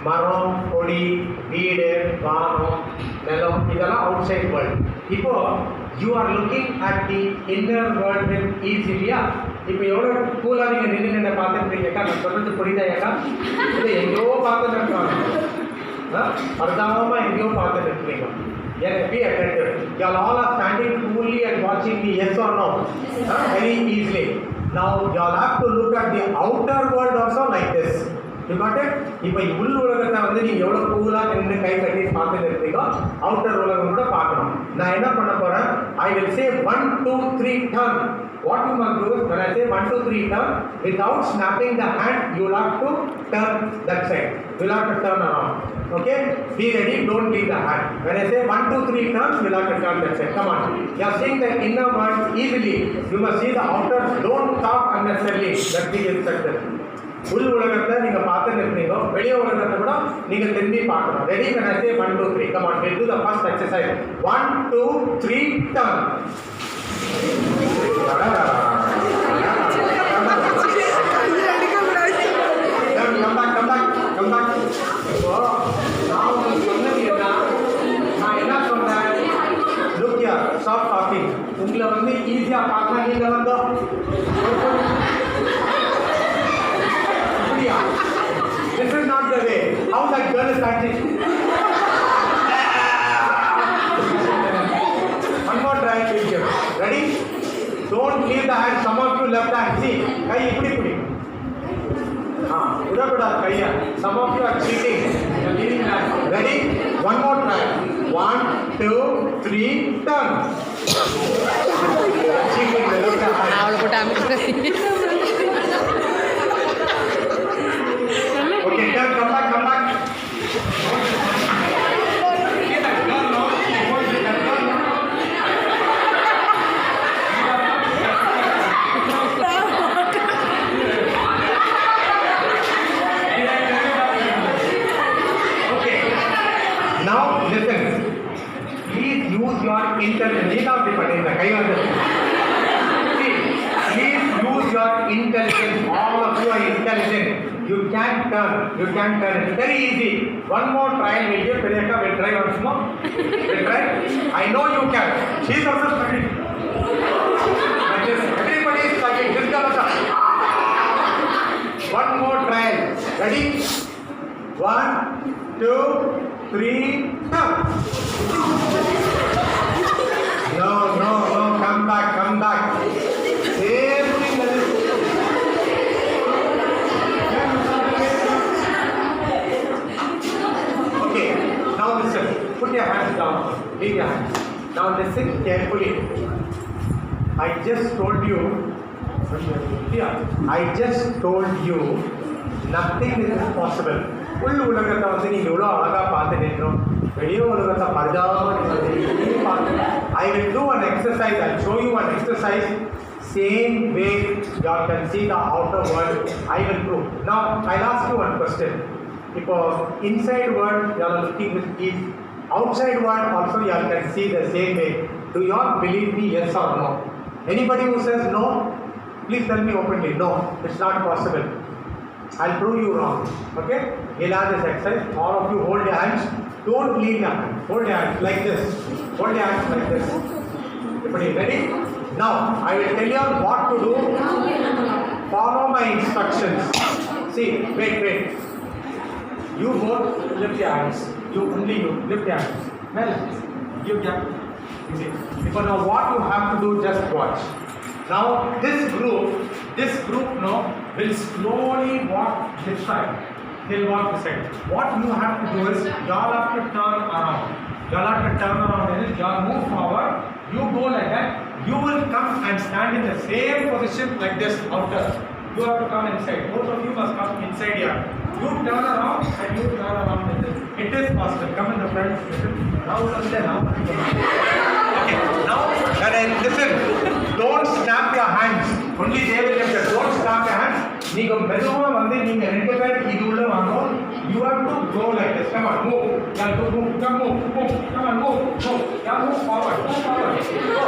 மரம், கொடி, வீடு, வானம், நிலம் இதெல்லாம் அவுட் சைட் வேர்ல்டு. இப்போ you are looking at the inner world with ஈஸிலியா. இப்போ எவ்வளோ கூலாக நீங்கள் நின்று பார்த்துருக்கீங்கக்கா, நான் சொல்றது புரியுதாக்கா? இல்லை எங்கேயோ பார்த்துட்டு இருக்காங்க, பரிதாபமாக எங்கேயோ பார்த்துட்டு இருக்கீங்க. Be attentive. You all are standing coolly and watching me, yes or no? Very easily. Now you all have to look at the outer world also like this. You got it? இப்போ உள் உலகத்தை வந்து நீங்கள் எவ்வளோ கூலாக நின்று கை கட்டி பார்த்துட்டு இருக்கீங்களோ அவுட்டர் உலகம் கூட பார்க்கணும். நான் என்ன பண்ண போகிறேன், I will say 1, 2, 3 turn. What you must do is when I say 1, 2, 3 turn, without snapping the hand, you will have to turn that side. You will have to turn around. Okay? Be ready, don't leave the hand. When I say 1, 2, 3 turns, you will have to turn that side. Come on. You are seeing the inner world easily. You must see the outer. Don't talk unnecessarily. That's the instruction. உள் உலகத்தை நீங்கள் பார்த்துட்டு இருக்கீங்க, வெளியே உலகத்தை கூட நீங்கள் திரும்பி பார்க்கணும். Ready? when I say 1, 2, 3. Come on, we'll do the first exercise. 1, 2, 3 turn. Come back. இப்போ நான் உங்களுக்கு சொன்னது என்ன, நான் என்ன சொன்னேன், look here, stop talking. உங்களை வந்து ஈஸியாக பார்க்கலாம். நீங்கள் வந்து this is not the way. How that girl is acting. One more try, please. Ready? Don't leave the hand. Some of you left hand. See, kai ipdi. Uda kaiya. Some of you are cheating. You are leaving hand. Ready? One more try. 1, 2, 3, turn. Cheating. Look at hand. Okay, turn, come back. Get that girl now. She wants that girl now. Okay. Now listen. Please use your intelligence. See, please use your intelligence. All of you are intelligent. You can turn. It's very easy. One more trial will give. Priyanka will try once more. Will try. I know you can. She is also struggling. Everybody is struggling. This girl also. One more trial. Ready? 1, 2, 3, turn. No. Come back. Same thing. Now listen, put your hands down, leave your hands. Now listen carefully. I just told you, nothing is impossible. உள் உலகத்தை வந்து நீங்கள் இவ்வளோ அழகாக பார்த்து நிற்கிறோம், வெளியே உலகத்தை I will do an exercise. I'll show you an exercise. Same way you can see the outer world. I will prove. Now I'll ask you one question. இப்போ inside world you are looking with ease, outside world also you can see the same way. Do you all believe me, yes or no? Anybody who says no, please tell me openly. No, it's not possible. I'll prove you wrong. Okay? We'll have this exercise. All of you hold your hands. Don't leave your hands. Hold your hands like this. Hold your hands like this. Everybody ready? Now I will tell you what to do. Follow my instructions. See, wait. You both lift your hands. You lift your hands. Well, you jump. Because now what you have to do, just watch. Now this group now will slowly walk this side. They'll walk this side. What you have to do is, you all have to turn around. You all move forward. You go like that. You will come and stand in the same position like this outer. You have to come inside. Both of you must come inside here. You turn around and you turn around with this. It is possible. Come in the front. Now, okay. Now, listen. Don't snap your hands. Only they will get it. Don't snap your hands. You have to go like this. Come on, move. You have to move. Come on, move. You have to move forward. Go.